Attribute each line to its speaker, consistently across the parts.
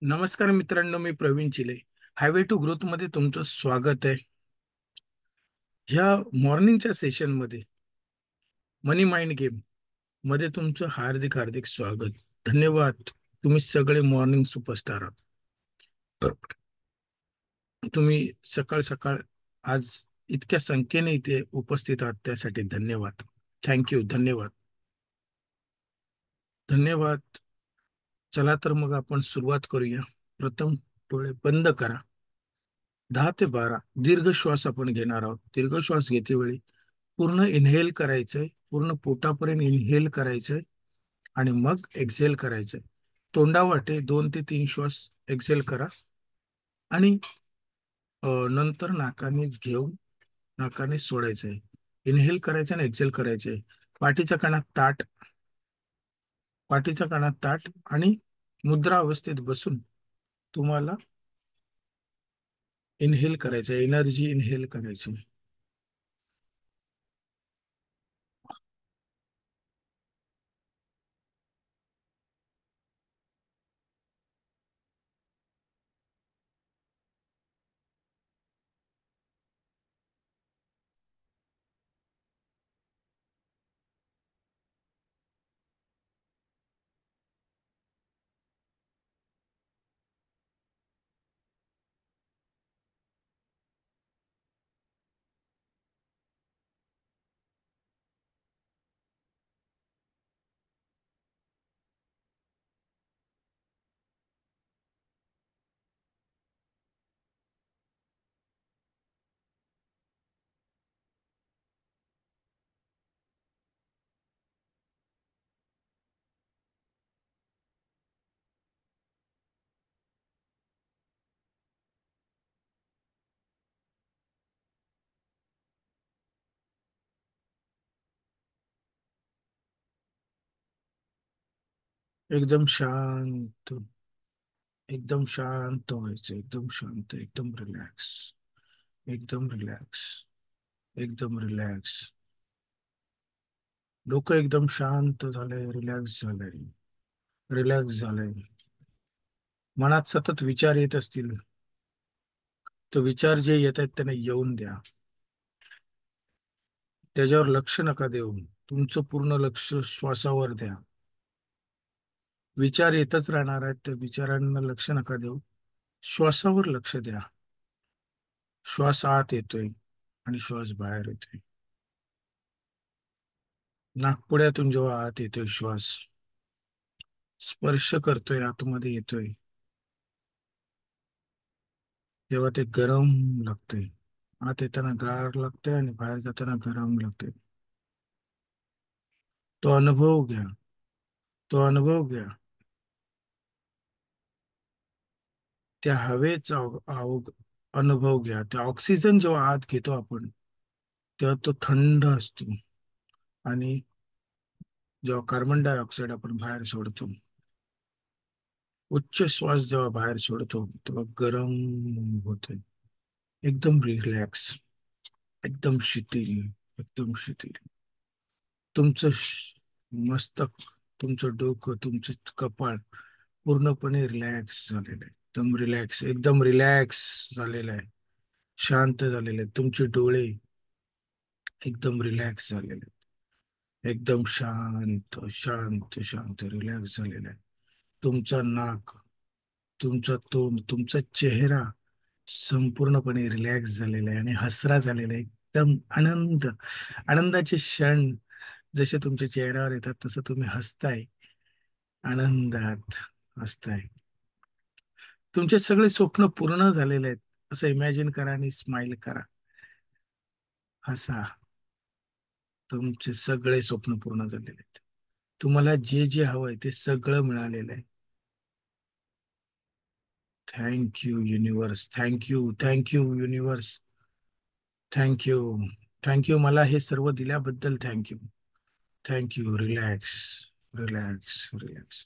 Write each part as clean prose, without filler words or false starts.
Speaker 1: नमस्कार मित्रांनो, मी प्रवीण चिले. Highway to growth मध्ये तुमचं स्वागत आहे. ह्या मॉर्निंगच्या सेशन मध्ये मनी माइंड गेम मध्ये तुमचं हार्दिक हार्दिक स्वागत. धन्यवाद. तुम्ही सगळे मॉर्निंग सुपरस्टार आहात. तुम्ही सकाळ सकाळ आज इतक्या संख्येने इथे उपस्थित आहात त्यासाठी धन्यवाद. थँक्यू. धन्यवाद. धन्यवाद. चला तर मग आपण सुरुवात करूया. प्रथम डोळे बंद करा. 10 ते 12 दीर्घ श्वास आपण घेणार आहोत. दीर्घ श्वास घेतेवेळी पूर्ण इनहेल करायचंय, पूर्ण पोटापर्यंत इनहेल करायचंय आणि मग एक्झेल करायचंय. तोंडावाटे 2 ते 3 श्वास एक्झेल करा आणि नंतर नाकानेच घेऊन नाकाने सोडायचंय. इनहेल करायचं आणि एक्झेल करायचंय. पाठीच्या कणात ताट पाठीच्या कणात ताट आणि मुद्रा अवस्थेत बसून तुम्हाला इनहेल करायचं, एनर्जी इनहेल करायची. एकदम शांत. एकदम शांत व्हायचं. एकदम शांत. एकदम रिलॅक्स. एकदम रिलॅक्स. एकदम रिलॅक्स. डोकं एकदम शांत झालंय, रिलॅक्स झालंय. रिलॅक्स झालंय. मनात सतत विचार येत असतील, तो विचार जे येत आहेत त्यांना येऊन द्या. त्याच्यावर लक्ष नका देऊ. तुमचं पूर्ण लक्ष श्वासावर द्या. विचार येतच राहणार आहेत, त्या विचारांना लक्ष नका देऊ. श्वासावर लक्ष द्या. श्वास आत येतोय आणि श्वास बाहेर येतोय. नाकपुड्यातून जेव्हा आत येतोय श्वास, स्पर्श करतोय, आतमध्ये येतोय, तेव्हा ते गरम लागतंय. आत येताना गार लागतंय आणि बाहेर जाताना गरम लागतंय. तो अनुभव घ्या. तो अनुभव घ्या. त्या हवेचा अनुभव घ्या. त्या ऑक्सिजन जेव्हा आत घेतो आपण, तेव्हा तो थंड असतो आणि जेव्हा कार्बन डायऑक्साईड आपण बाहेर सोडतो, उच्च श्वास जेव्हा बाहेर सोडतो, तेव्हा गरम होते. एकदम रिलॅक्स. एकदम शिथिल. एकदम शिथिल. तुमचं मस्तक, तुमचं डोकं, तुमचं कपाळ पूर्णपणे रिलॅक्स झालेलं आहे. एकदम रिलॅक्स. एकदम रिलॅक्स झालेलं आहे. शांत झालेले आहेत. तुमचे डोळे एकदम रिलॅक्स झालेले आहेत. एकदम शांत शांत शांत रिलॅक्स झालेला आहे. तुमचा नाक, तुमचा तोंड, तुमचा चेहरा संपूर्णपणे रिलॅक्स झालेला आहे आणि हसरा झालेला आहे. एकदम आनंद, आनंदाचे क्षण जसे तुमच्या चेहऱ्यावर येतात तसं तुम्ही हसताय, आनंदात हसताय. तुमचे सगळे स्वप्न पूर्ण झालेले आहेत असं इमॅजिन करा आणि स्माइल करा. हसा. तुमचे सगळे स्वप्न पूर्ण झालेले आहेत. तुम्हाला जे जे हवंय ते सगळं मिळालेलं आहे. Thank you universe. Thank you. Thank you universe. Thank you. Thank you. मला हे सर्व दिल्याबद्दल thank you. Thank you. Relax. Relax. Relax.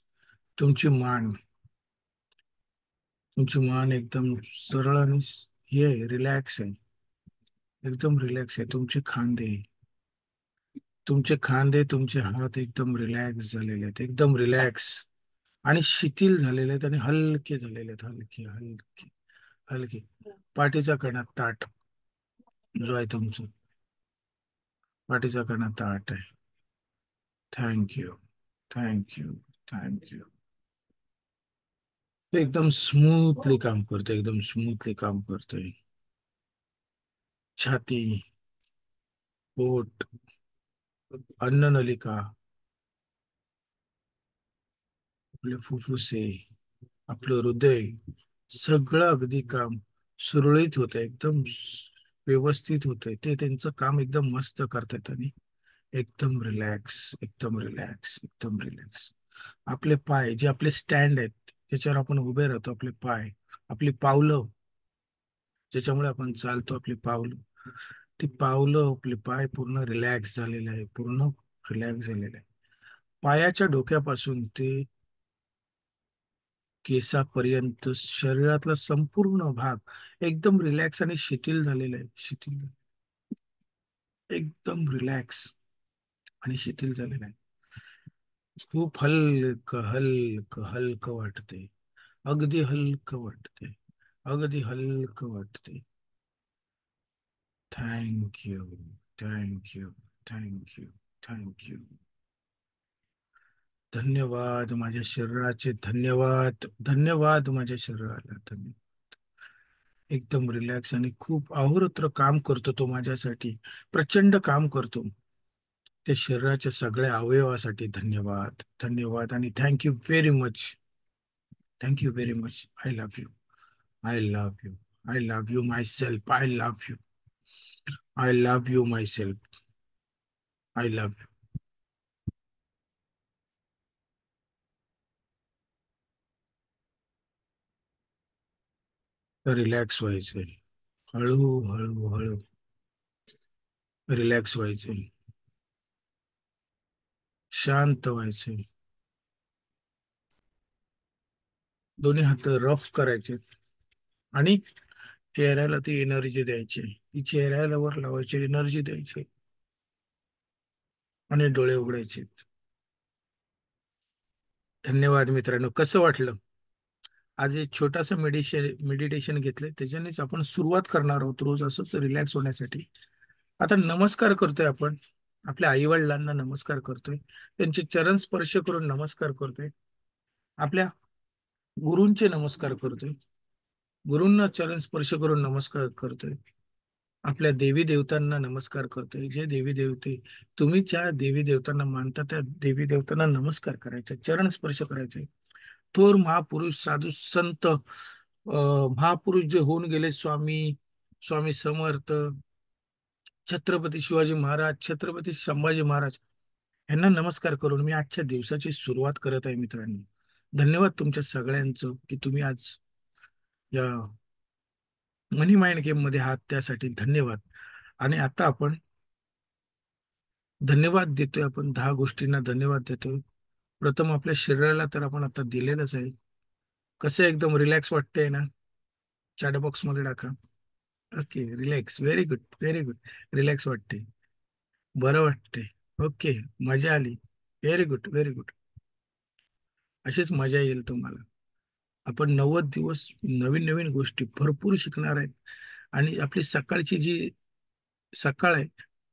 Speaker 1: तुमची मान, तुमची मान एकदम सरळ आणि हे रिलॅक्स आहे. एकदम रिलॅक्स आहे. तुमचे खांदे, तुमचे हात एकदम रिलॅक्स झालेले आहेत. एकदम रिलॅक्स. आणि शिथिल झालेले आहेत आणि हलके झालेले आहेत, हलके हलके हलके. पाठीचा कणा ताट जो आहे तुमचा, पाठीचा कणा ताट आहे. Thank you, thank you, thank you. एकदम स्मूथली काम करतोय, एकदम स्मूथली काम करतोय. छाती, पोट, अन्ननलिका, आपले फुफ्फुसे, आपलं हृदय, सगळं अगदी काम सुरळीत होतं, एकदम व्यवस्थित होतंय. ते त्यांचं काम एकदम मस्त करतात आणि एकदम रिलॅक्स, एकदम रिलॅक्स, एकदम रिलॅक्स. आपले पाय जे आपले स्टँड आहेत त्याच्यावर आपण उभे राहतो, आपले पाय, आपली पावलं ज्याच्यामुळे आपण चालतो, आपली पावलं, ती पावलं, आपले पाय पूर्ण रिलॅक्स झालेले आहे, पूर्ण रिलॅक्स झालेले आहे. पायाच्या डोक्यापासून ते केसापर्यंत शरीरातला संपूर्ण भाग एकदम रिलॅक्स आणि शिथिल झालेला आहे, शिथिल, एकदम रिलॅक्स आणि शिथिल झालेला आहे. खूप हलक हलक हलक वाटते, अगदी हलक वाटते, अगदी हलक वाटते. Thank you, thank you, thank you, thank you. धन्यवाद माझ्या शरीराचे, धन्यवाद, धन्यवाद माझ्या शरीराला, धन्यवाद. एकदम रिलॅक्स आणि खूप अहोरात्र काम करतो तो माझ्यासाठी, प्रचंड काम करतो. त्या शरीराच्या सगळ्या अवयवासाठी धन्यवाद, धन्यवाद आणि thank you very much. Thank you very much. I love you. I love you. I love you my self. I love you. I love you my self. I love you. Relax व्हायचंय, हळू हळू हळू रिलॅक्स व्हायचंय, शांत व्हायचंय. दोन्ही हात रफ करायचे आणि चेहऱ्याला ती एनर्जी द्यायची, ती चेहऱ्याला वर लावायची, एनर्जी द्यायची आणि डोळे उघडायचे. धन्यवाद मित्रांनो. कसं वाटलं? आज एक छोटासा मेडिटेशन घेतलंय, त्याच्यानेच आपण सुरुवात करणार आहोत रोज असंच रिलॅक्स होण्यासाठी. आता नमस्कार करतोय आपण, आपल्या आई वडिलांना नमस्कार करतोय, त्यांचे चरण स्पर्श करून नमस्कार करतोय, आपल्या गुरूंचे नमस्कार करतोय, गुरूंना चरण स्पर्श करून नमस्कार करतोय, आपल्या देवी देवतांना नमस्कार करतोय. जे देवी देवते, तुम्ही ज्या देवी देवतांना मानता त्या देवी देवतांना नमस्कार करायचे, चरण स्पर्श करायचे. थोर महापुरुष, साधू संत, महापुरुष जे होऊन गेले, स्वामी, स्वामी समर्थ, छत्रपती शिवाजी महाराज, छत्रपती संभाजी महाराज, यांना नमस्कार करून मी आजच्या दिवसाची सुरुवात करत आहे मित्रांनो. धन्यवाद तुमच्या सगळ्यांचं की तुम्ही आज या मनी माइंड गेम मध्ये आहात, त्यासाठी धन्यवाद. आणि आता आपण धन्यवाद देतोय, आपण 10 गोष्टींना धन्यवाद देतोय. प्रथम आपल्या शरीराला तर आपण आता दिलेलंच आहे. कसं एकदम रिलॅक्स वाटतंय ना? चॅट बॉक्स मध्ये टाका. Okay, relax, very good, very good. Relax वाटते, बरं वाटते. ओके, मजा आली. Very good, very good. अशीच मजा येईल तुम्हाला. आपण 90 दिवस नवीन नवीन गोष्टी भरपूर शिकणार आहेत आणि आपली सकाळची जी सकाळ आहे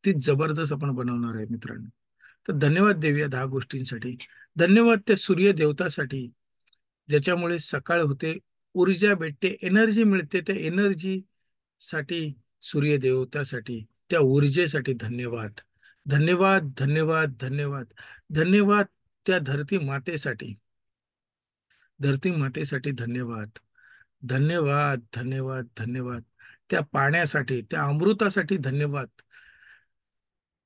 Speaker 1: ती जबरदस्त आपण बनवणार आहे मित्रांनो. तर धन्यवाद देऊया 10 गोष्टींसाठी. धन्यवाद त्या सूर्य देवतासाठी, ज्याच्यामुळे सकाळ होते, ऊर्जा भेटते, एनर्जी मिळते. त्या एनर्जी साठी, सूर्य देवतासाठी, त्या ऊर्जेसाठी धन्यवाद, धन्यवाद, धन्यवाद, धन्यवाद. धन्यवाद त्या धरती मातेसाठी, धरती मातेसाठी धन्यवाद, धन्यवाद, धन्यवाद, धन्यवाद. त्या पाण्यासाठी, त्या अमृतासाठी धन्यवाद,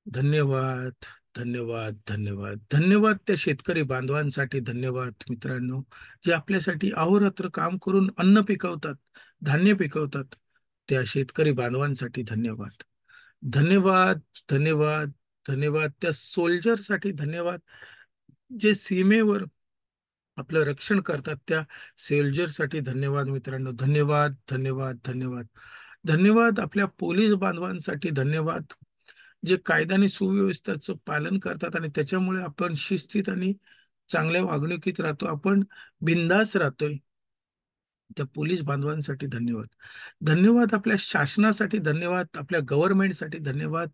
Speaker 1: धन्यवाद, धन्यवाद, धन्यवाद. धन्यवाद त्या शेतकरी बांधवांसाठी धन्यवाद मित्रांनो, जे आपल्यासाठी अहोरात्र काम करून अन्न पिकवतात, धान्य पिकवतात. त्या शेतकरी बांधवांसाठी धन्यवाद, धन्यवाद, धन्यवाद, धन्यवाद. त्या सोल्जरसाठी धन्यवाद, जे सीमेवर आपलं रक्षण करतात, त्या सोल्जरसाठी धन्यवाद मित्रांनो. धन्यवाद, धन्यवाद, धन्यवाद. धन्यवाद आपल्या पोलीस बांधवांसाठी धन्यवाद, जे कायदा आणि सुव्यवस्थेचं पालन करतात आणि त्याच्यामुळे आपण शिस्तीत आणि चांगल्या वागणुकीत राहतो, आपण बिंदास राहतोय. त्या पोलीस बांधवांसाठी धन्यवाद. धन्यवाद आपल्या शासनासाठी, धन्यवाद आपल्या गव्हर्नमेंटसाठी, धन्यवाद.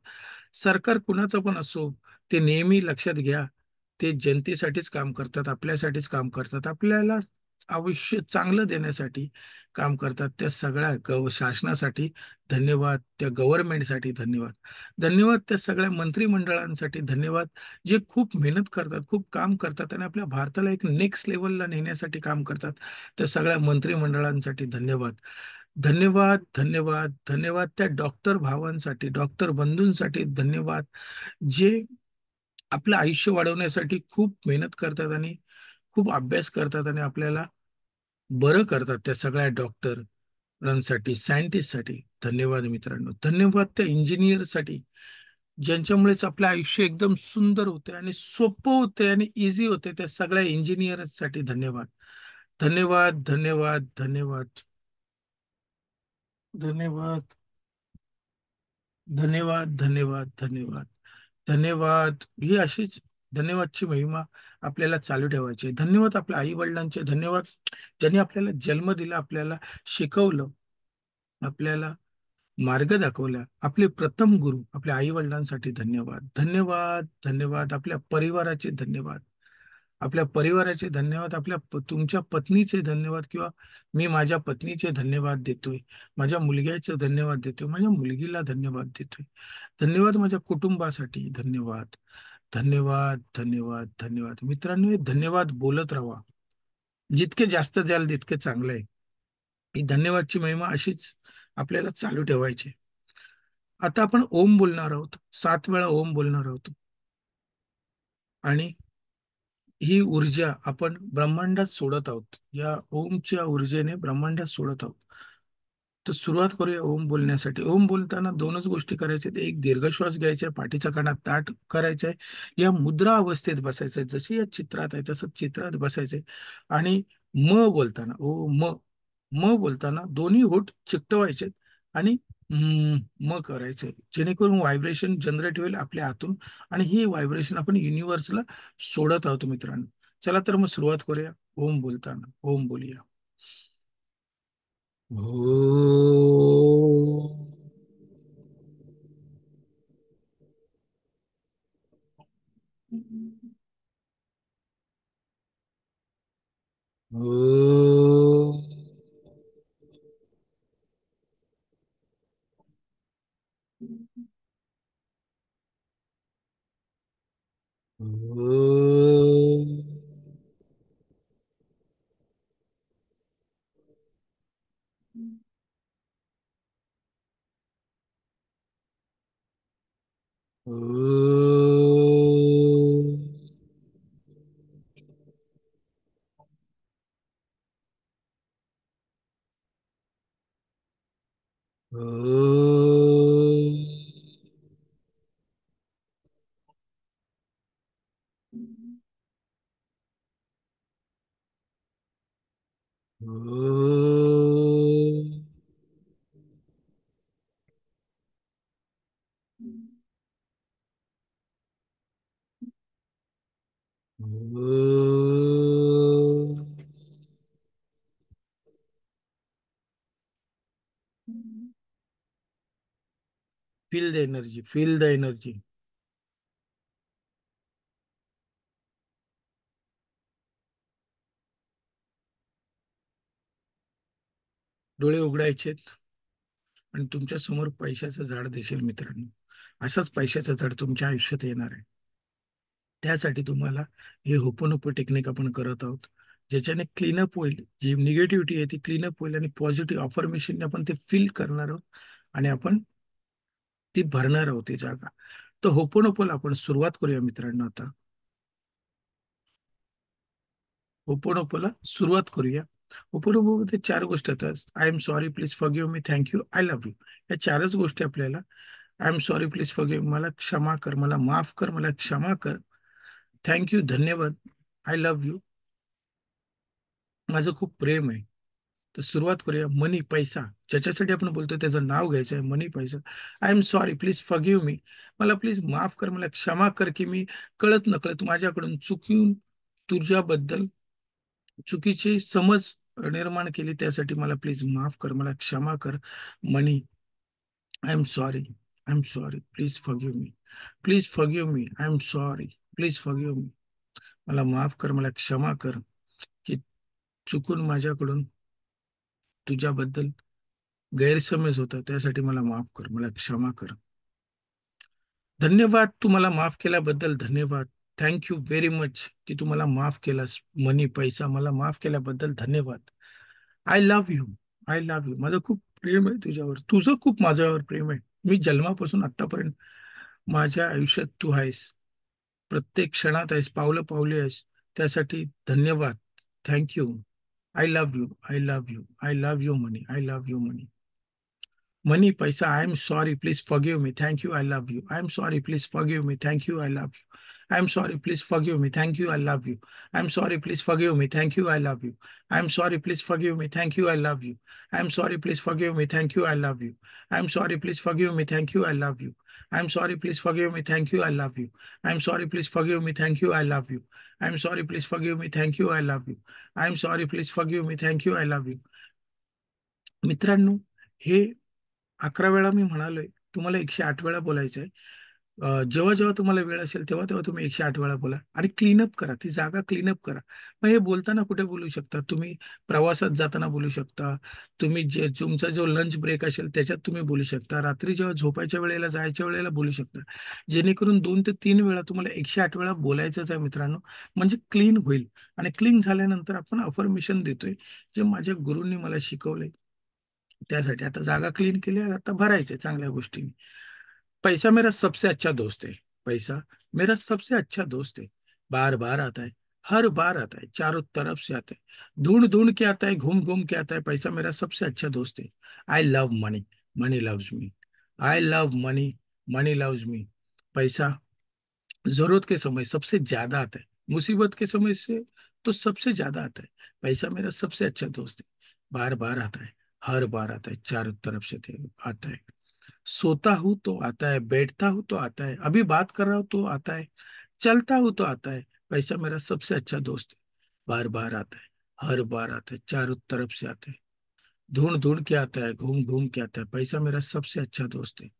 Speaker 1: सरकार कुणाचं पण असो, ते नेहमी लक्षात घ्या, ते जनतेसाठीच काम करतात, आपल्यासाठीच काम करतात, आपल्याला आयुष्य चांगलं देण्यासाठी काम करतात. त्या सगळ्या शासनासाठी धन्यवाद, त्या गव्हर्नमेंटसाठी धन्यवाद. धन्यवाद त्या सगळ्या मंत्रिमंडळांसाठी धन्यवाद, जे खूप मेहनत करतात, खूप काम करतात आणि आपल्या भारताला एक नेक्स्ट लेवलला नेण्यासाठी काम करतात. त्या सगळ्या मंत्रिमंडळांसाठी धन्यवाद. धन्यवाद, धन्यवाद, धन्यवाद त्या डॉक्टर भावांसाठी, डॉक्टर बंधूंसाठी धन्यवाद, जे आपलं आयुष्य वाढवण्यासाठी खूप मेहनत करतात आणि खूप अभ्यास करतात आणि आपल्याला बरं करतात. त्या सगळ्या डॉक्टरांसाठी, सायंटिस्टसाठी धन्यवाद मित्रांनो. धन्यवाद त्या इंजिनियरसाठी, ज्यांच्यामुळेच आपलं आयुष्य एकदम सुंदर होते आणि सोपं होते आणि इझी होते. त्या सगळ्या इंजिनियर्ससाठी धन्यवाद. धन्यवाद, धन्यवाद, धन्यवाद, धन्यवाद, धन्यवाद, धन्यवाद, धन्यवाद, धन्यवाद. ही अशीच धन्यवादची महिमा आपल्याला चालू ठेवायची आहे. धन्यवाद आपल्या आई वडिलांचे, धन्यवाद ज्यांनी आपल्याला जन्म दिला, आपल्याला शिकवलं, आपल्याला मार्ग दाखवला. आपले प्रथम गुरु आपल्या आई वडिलांसाठी धन्यवाद. धन्यवाद, धन्यवाद आपल्या परिवाराचे धन्यवाद. आपल्या परिवाराचे धन्यवाद, तुमच्या पत्नीचे धन्यवाद, किंवा मी माझ्या पत्नीचे धन्यवाद देतोय, माझ्या मुलग्याचे धन्यवाद देतोय, माझ्या मुलगीला धन्यवाद देतोय. धन्यवाद माझ्या कुटुंबासाठी धन्यवाद. धन्यवाद, धन्यवाद, धन्यवाद मित्रांनो. हे धन्यवाद बोलत राहा, जितके जास्त द्याल तितके चांगलं आहे. ही धन्यवादची महिमा अशीच आपल्याला चालू ठेवायची. आता आपण ओम बोलणार आहोत, 7 वेळा ओम बोलणार आहोत, आणि ही ऊर्जा आपण ब्रह्मांडात सोडत आहोत. या ओमच्या ऊर्जेने ब्रह्मांडात सोडत आहोत. तर सुरुवात करूया ओम बोलण्यासाठी. ओम बोलताना दोनच गोष्टी करायच्या. एक, दीर्घ श्वास घ्यायचा आहे, पाठीचा कणा ताठ करायचा आहे, या मुद्रा अवस्थेत बसायचं आहे, जशी या चित्रात आहे तसं चित्रात बसायचंय. आणि म बोलताना, ओ म, म बोलताना दोन्ही होठ चिकटवायचे आणि म करायचंय, जेणेकरून व्हायब्रेशन जनरेट होईल आपल्या हातून, आणि ही व्हायब्रेशन आपण युनिव्हर्सला सोडत आहोत मित्रांनो. चला तर मग सुरुवात करूया. ओम बोलताना ओम बोलूया. हो. हो. Feel the energy, feel the energy. डोळे उघडायचेत आणि तुमच्या समोर पैशाचं झाड दिसेल मित्रांनो. असंच पैशाचं झाड तुमच्या आयुष्यात येणार आहे. त्यासाठी तुम्हाला हे होपोनोपो टेक्निक आपण करत आहोत, ज्याच्याने क्लीनअप होईल. जी निगेटिव्हिटी आहे ती क्लीनअप होईल आणि पॉझिटिव्ह अफर्मेशनने आपण ते फिल करणार आहोत आणि आपण ती भरणार आहोत ती जागा. तर होपोनोपोला आपण सुरुवात करूया मित्रांनो. आता होपोनोपोला सुरुवात करूया. होपोनोपोमध्ये 4 गोष्टी येतात. I am sorry, please forgive me, thank you, I love you. या 4च गोष्टी आपल्याला. I am sorry, please forgive, मला क्षमा कर, मला माफ कर, मला क्षमा कर. थँक यू, धन्यवाद. आय लव्ह यू, माझं खूप प्रेम आहे. तर सुरुवात करूया. मनी, पैसा, ज्याच्यासाठी आपण बोलतोय त्याचं नाव घ्यायचं आहे. मनी, पैसा. I am sorry, please forgive me, मला प्लीज माफ कर, मला क्षमा कर की मी कळत नकळत माझ्याकडून चुकून तुझ्याबद्दल चुकीची समज निर्माण केली, त्यासाठी मला प्लीज माफ कर, मला क्षमा कर. Money, I am sorry. I am sorry. Please forgive me. Please forgive me. I am sorry. Please forgive me. मला माफ कर, मला क्षमा कर की चुकून माझ्याकडून तुझ्याबद्दल गैरसमज होता, त्यासाठी मला माफ कर, मला क्षमा कर. धन्यवाद, तू मला माफ केल्याबद्दल धन्यवाद. थँक यू व्हेरी मच की तू मला माफ केलास. मनी, पैसा, मला माफ केल्याबद्दल धन्यवाद. I love you. I love you. माझं खूप प्रेम आहे तुझ्यावर, तुझं खूप माझ्यावर प्रेम आहे. मी जन्मापासून आतापर्यंत माझ्या आयुष्यात तू आहेस. प्रत्येक क्षणात आहेस, पावलं पावली आहेस. त्यासाठी धन्यवाद. Thank you. I love you. I love you. I love you money. I love you money. Money, paisa, I am sorry, please forgive me. Thank you, I love you. I am sorry, please forgive me. Thank you, I love you. I am sorry, please forgive me. Thank you, I love you. I am sorry, please forgive me. Thank you, I love you. I am sorry, please forgive me. Thank you, I love you. I am sorry, please forgive me. Thank you, I love you. I am sorry, please forgive me. Thank you, I love you. I am sorry, please forgive me. Thank you, I love you. I am sorry, please forgive me. Thank you, I love you. I am sorry, please forgive me. Thank you, I love you. I am sorry, please forgive me. Thank you, I love you. मित्रांनो, हे 11 वेळा मी म्हणालोय, तुम्हाला 108 वेळा बोलायचं आहे. जेव्हा जेव्हा तुम्हाला वेळ असेल तेव्हा तेव्हा तुम्ही 108 वेळा बोला आणि क्लीनअप करा, ती जागा क्लीनअप करा. मग हे बोलताना कुठे बोलू शकता तुम्ही? प्रवासात जाताना बोलू शकता तुम्ही, जे तुमचा जो लंच ब्रेक असेल त्याच्यात तुम्ही बोलू शकता, रात्री जेव्हा झोपायच्या वेळेला, जायच्या वेळेला बोलू शकता. जेणेकरून 2 ते 3 वेळा तुम्हाला 108 वेळा बोलायचंच आहे मित्रांनो. म्हणजे क्लीन होईल. आणि क्लीन झाल्यानंतर आपण अफर्मेशन देतोय, जे माझ्या गुरूंनी मला शिकवले. त्यासाठी आता जागा क्लीन केली आहे, आता भरायचे चांगल्या गोष्टींनी. पैसा मेरा सबसे अच्छा दोस्त है. पैसा मेरा सबसे अच्छा दोस्त है. बार बार आता है, हर बार आता है, चारों तरफ से आता है, ढूंढ ढूंढ के आता है, घूम घूम के आता है. पैसा मेरा सबसे अच्छा दोस्त है. I love money. Money loves me. I love money. Money loves me. पैसा जरूरत के समय सबसे ज्यादा आता है, मुसीबत के समय से तो सबसे ज्यादा आता है. पैसा मेरा सबसे अच्छा दोस्त है. बार बार आता है, हर बार आता है, चारों तरफ से आता है. सोता हूं तो आता है, बैठता हूं तो आता है, अभी बात कर रहा हूं तो आता है, चलता हूं तो आता है. पैसा मेरा सबसे अच्छा दोस्त है. बार बार आता है, हर बार आता है, चारों तरफ से आता है, ढूंढ ढूंढ के आता है, घूम घूम के आता है. पैसा मेरा सबसे अच्छा दोस्त है.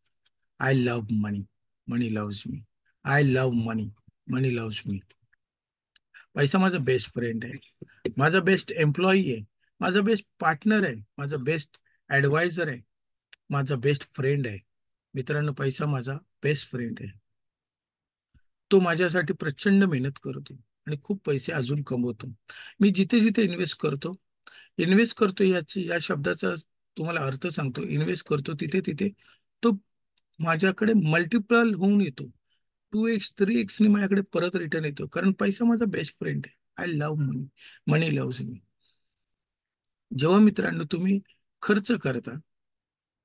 Speaker 1: I love money. Money loves me. I love money. Money loves me. पैसा माझा बेस्ट फ्रेंड आहे, माझा बेस्ट एम्प्लॉई आहे, माझा बेस्ट पार्टनर आहे, माझा बेस्ट ऍडवायझर आहे, माझा बेस्ट फ्रेंड आहे. मित्रांनो, पैसा माझा बेस्ट फ्रेंड आहे. तो माझ्यासाठी प्रचंड मेहनत करतो आणि खूप पैसे अजून कमवतो. मी जिथे जिथे इन्व्हेस्ट करतो, इन्व्हेस्ट करतो याची, या शब्दाचा तुम्हाला अर्थ सांगतो. इन्व्हेस्ट करतो तिथे तिथे तो माझ्याकडे मल्टिपल होऊन येतो. 2x 3x ने माझ्याकडे परत रिटर्न येतो, कारण पैसा माझा बेस्ट फ्रेंड आहे. I love money. Money loves me. जेव्हा मित्रांनो तुम्ही खर्च करता,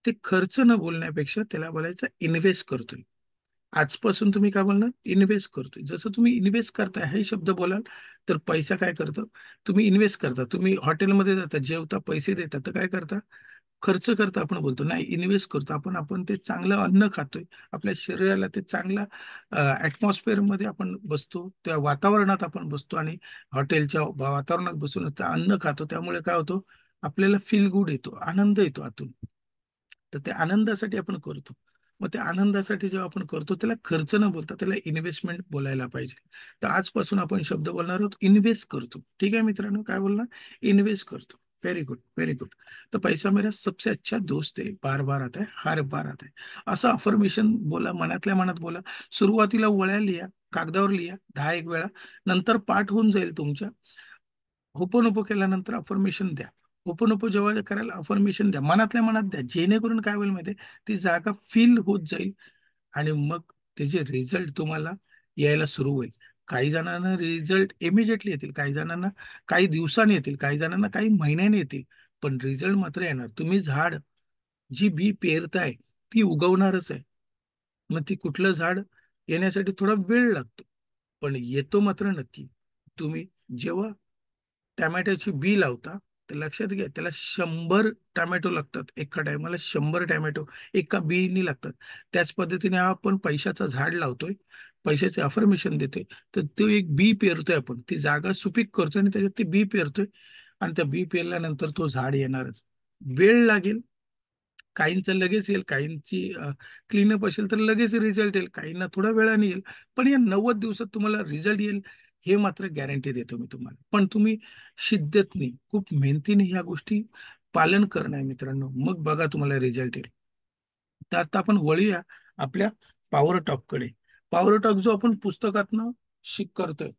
Speaker 1: ते खर्च न बोलण्यापेक्षा त्याला बोलायचं इन्व्हेस्ट करतोय. आजपासून तुम्ही काय बोलणार? इन्व्हेस्ट करतोय. जसं तुम्ही इन्व्हेस्ट करताय हे शब्द बोलाल, तर पैसा काय करतो? तुम्ही इन्व्हेस्ट करता, तुम्ही हॉटेलमध्ये जाता, जेवता, पैसे देता, तर काय करता? खर्च करता आपण बोलतो, नाही इन्व्हेस्ट करतो आपण. आपण ते चांगलं अन्न खातोय, आपल्या शरीराला ते चांगला ऍटमॉस्फिअर मध्ये आपण बसतो, त्या वातावरणात आपण बसतो आणि हॉटेलच्या वातावरणात बसून ते अन्न खातो. त्यामुळे काय होतं? आपल्याला फील गुड येतो, आनंद येतो आतून. तर त्या आनंदासाठी आपण करतो. मग त्या आनंदासाठी जेव्हा आपण करतो, त्याला खर्च न बोलता त्याला इन्व्हेस्टमेंट बोलायला पाहिजे. तर आजपासून आपण शब्द बोलणार आहोत, इन्व्हेस्ट करतो. ठीक आहे मित्रांनो, काय बोलणार? इन्व्हेस्ट करतो. Very good, very good. तर पैसा मेरा सबसे अच्छा दोस्त है, बार बार आता है, हर बार आता है. असं अफर्मेशन बोला, मनातल्या मनात बोला. सुरुवातीला वळ्या लिहा, कागदावर लिहा 10 एक वेळा. नंतर पाठ होऊन जाईल तुमच्या. होपोनोपो केल्यानंतर अफर्मेशन द्या. होपोनोपो जेव्हा करायला अफर्मेशन द्या, मनातल्या मनात द्या. जेणेकरून काय होईल माहिती, ती जागा फील होत जाईल आणि मग त्याचे रिझल्ट तुम्हाला यायला सुरू होईल. काही जणांना रिझल्ट इमिजिएटली येतील, काही जणांना काही दिवसांनी येतील, काही जणांना काही महिन्याने येतील. पण रिझल्ट मात्र येणार. तुम्ही झाड, जी बी पेरताय ती उगवणारच आहे. मग ती कुठलं झाड येण्यासाठी थोडा वेळ लागतो, पण येतो मात्र नक्की. तुम्ही जेव्हा टॅमॅटोची बी लावता, तर लक्षात घ्या, त्याला 100 टॅमॅटो लागतात. एका टायमाला 100 टॅमॅटो एका बीनी लागतात. त्याच पद्धतीने आपण पैशाचं झाड लावतोय, पैशाचे अफर्मेशन देतोय, तर तो एक बी पेरतोय आपण, ती जागा सुपीक करतोय आणि त्याच्यात ते बी पेरतोय. आणि त्या बी पेरल्यानंतर तो झाड येणारच. वेळ लागेल, काहींचं लगेच येईल, काहींची क्लीनअप असेल तर लगेच रिझल्ट येईल, काहींना थोड्या वेळाने येईल. पण या 90 दिवसात तुम्हाला रिझल्ट येईल, हे मात्र गॅरंटी देतो मी तुम्हाला. पण तुम्ही शिद्दतने, खूप मेहनतीने ह्या गोष्टी पालन करणं आहे मित्रांनो, मग बघा तुम्हाला रिझल्ट येईल. तर आता आपण वळूया आपल्या पॉवर टॉककडे. पॉवर टॉक जो आपण पुस्तकातनं करतोय,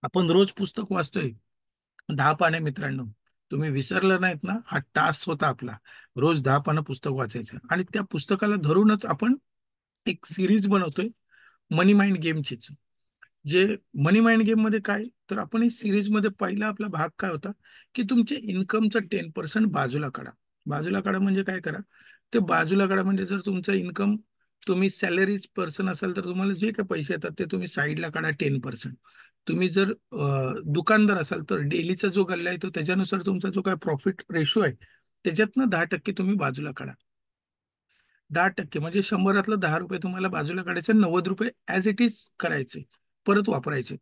Speaker 1: आपण रोज पुस्तक वाचतोय 10 पाने मित्रांनो. तुम्ही विसरलं नाहीत ना, हा टास्क होता आपला. रोज 10 पानं पुस्तक वाचायचं आणि त्या पुस्तकाला धरूनच आपण एक सिरीज बनवतोय, मनी माइंड गेमचीच. जे मनी माइंड गेम मध्ये काय, तर आपण ही सिरीज मध्ये पहिला आपला भाग काय होता, की तुमचे इन्कमचं 10% बाजूला काढा. बाजूला काढा म्हणजे काय करा, ते बाजूला काढा म्हणजे जर तुमचं इन्कम, तुम्ही सॅलरीज पर्सन असाल तर तुम्हाला जे काही पैसे येतात ते तुम्ही साईडला काढा 10%. तुम्ही जर दुकानदार असाल तर डेलीचा जो गल्ला आहे तो त्याच्यानुसार तुमचा जो काय प्रॉफिट रेशो आहे त्याच्यातनं 10% तुम्ही बाजूला काढा. 10% म्हणजे 100तलं 10 रुपये तुम्हाला बाजूला काढायचे, 90 रुपये ऍज इट इज करायचे, परत वापरायचे.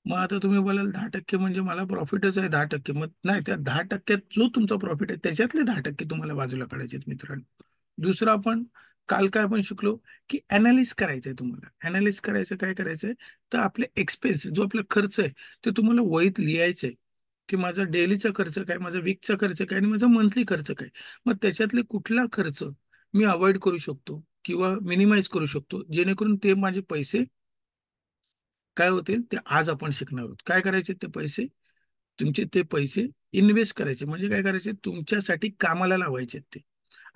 Speaker 1: मग आता तुम्ही बोलाल 10% म्हणजे मला प्रॉफिटच आहे 10%, मग नाही, त्या 10%त जो तुमचा प्रॉफिट आहे त्याच्यातले 10% तुम्हाला बाजूला काढायचे आहेत मित्रांनो. दुसरं आपण काल काय आपण शिकलो, की अनालिस करायचंय तुम्हाला. अनालिस करायचं, काय करायचंय, तर आपले एक्सपेन्स, जो आपला खर्च आहे ते तुम्हाला वहीत लिहायचंय, की माझा डेलीचा खर्च काय, माझा वीकचा खर्च काय आणि माझा मंथली खर्च काय. मग त्याच्यातले कुठला खर्च मी अवॉइड करू शकतो किंवा मिनिमाइज करू शकतो, जेणेकरून ते माझे पैसे काय होतील ते आज आपण शिकणार आहोत. काय करायचे ते पैसे, तुमचे ते पैसे इन्व्हेस्ट करायचे, म्हणजे काय करायचे, तुमच्यासाठी कामाला लावायचे ते.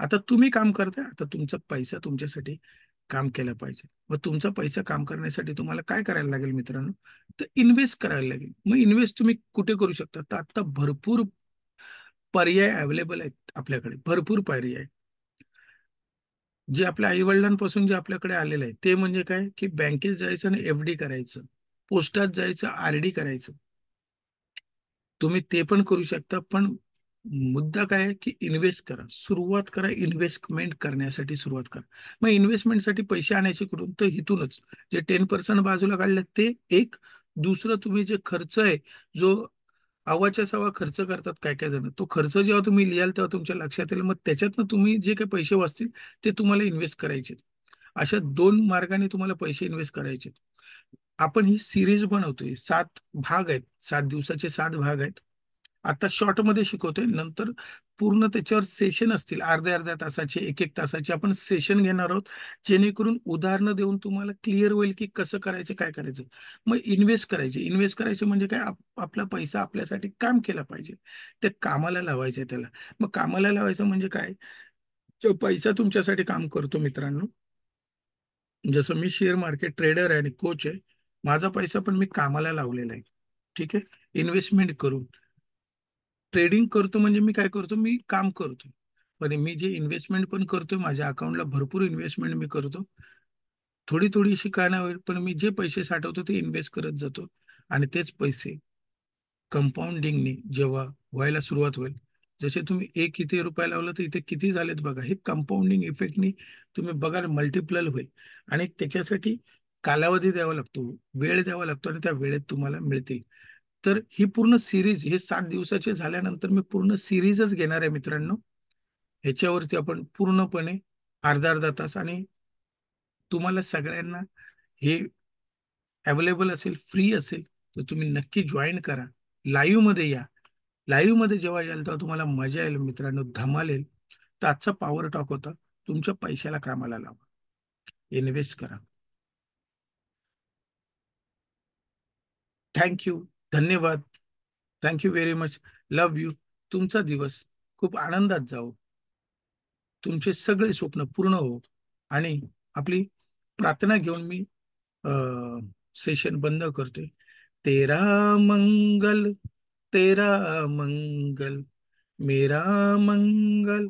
Speaker 1: आता तुम्ही काम करताय, आता तुमचा पैसा तुमच्यासाठी काम केलं पाहिजे. मग तुमचा पैसा काम करण्यासाठी तुम्हाला काय करायला लागेल मित्रांनो, तर इन्व्हेस्ट करायला लागेल. मग इन्व्हेस्ट तुम्ही कुठे करू शकता, तर आता भरपूर पर्याय अवेलेबल आहेत आपल्याकडे, भरपूर पर्याय आहेत. जे आपल्या आई वडिलांपासून जे आपल्याकडे आलेलं आहे ते म्हणजे काय, की बँकेत जायचं आणि एफडी करायचं, पोस्टात जायचं, आरडी करायचं. तुम्ही ते पण करू शकता, पण मुद्दा काय आहे, की इन्व्हेस्ट करा, सुरुवात करा, इन्व्हेस्टमेंट करण्यासाठी सुरुवात करा. मग इन्व्हेस्टमेंटसाठी पैसे आणायचे कुठून, तर इथूनच. जे 10% बाजूला काढले ते एक. दुसरं, तुम्ही जे खर्च आहे, जो अवाच्या सवा खर्च करतात काय काय जण, तो खर्च जेव्हा तुम्ही लिहाल तेव्हा तुमच्या लक्षात येईल, मग त्याच्यातनं तुम्ही जे काही पैसे वाचतील ते तुम्हाला इन्व्हेस्ट करायचे. अशा 2 मार्गाने तुम्हाला पैसे इन्व्हेस्ट करायचे. आपण ही सिरीज बनवतोय, 7 भाग आहेत, 7 दिवसाचे 7 भाग आहेत. आता शॉर्ट मध्ये शिकवतोय, नंतर पूर्ण त्याच्यावर सेशन असतील, अर्ध्या अर्ध्या तासाचे, एक एक तासाचे आपण सेशन घेणार आहोत, जेणेकरून उदाहरणं देऊन तुम्हाला क्लिअर होईल की कसं करायचं, काय करायचं. मग इन्व्हेस्ट करायचे, इन्व्हेस्ट करायचे म्हणजे काय, आपला पैसा आपल्यासाठी काम केला पाहिजे, त्या कामाला लावायचं त्याला. मग कामाला लावायचं म्हणजे काय, जो पैसा तुमच्यासाठी काम करतो मित्रांनो, जसं मी शेअर मार्केट ट्रेडर आहे आणि कोच आहे, माझा पैसा पण मी कामाला लावलेला आहे. ठीक आहे, इन्व्हेस्टमेंट करून ट्रेडिंग करतो म्हणजे मी काय करतो, मी काम करतो, पण मी जे इन्व्हेस्टमेंट पण करतोय, माझ्या अकाउंटला भरपूर इन्व्हेस्टमेंट मी करतो. थोडी थोडीशी काय नाही होईल, पण मी जे पैसे साठवतो ते इन्व्हेस्ट करत जातो. आणि तेच पैसे कंपाऊंडिंगने जेव्हा व्हायला सुरुवात होईल, जसे तुम्ही एक इथे रुपया लावला तर इथे किती झालेत बघा, हे कंपाऊंडिंग इफेक्टनी तुम्ही बघाल मल्टिप्लाय होईल. आणि त्याच्यासाठी कालावधी द्यावा लागतो, वेळ द्यावा लागतो, आणि त्या वेळेत तुम्हाला मिळतील. तर ही पूर्ण सिरीज, हे 7 दिवसाचे झाल्यानंतर मी पूर्ण सिरीजच घेणार आहे मित्रांनो. ह्याच्यावरती आपण पूर्णपणे अर्धा अर्धा तास, आणि तुम्हाला सगळ्यांना हे अवेलेबल असेल, फ्री असेल, तर तुम्ही नक्की जॉईन करा. लाईव्ह मध्ये या. लाईव्ह मध्ये जेव्हा याल तेव्हा तुम्हाला मजा येईल मित्रांनो, धमाल येईल. तर आजचा पॉवर टॉक होता, तुमच्या पैशाला कामाला लावा, इन्व्हेस्ट करा. थँक्यू, धन्यवाद. Thank you very much. Love you. तुमचा दिवस खूप आनंदात जाओ, तुमचे सगळे स्वप्न पूर्ण हो. आणि आपली प्रार्थना घेऊन मी सेशन बंद करते. तेरा मंगल, तेरा मंगल, मेरा मंगल,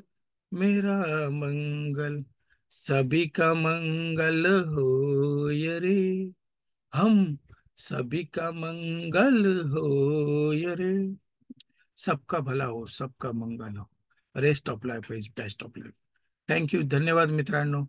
Speaker 1: मेरा मंगल, सभी का मंगल हो रे, हम सभी का मंगल हो रे, सबका भला हो, सबका मंगल हो. Rest of life is best of life. Thank you, धन्यवाद मित्रांनो.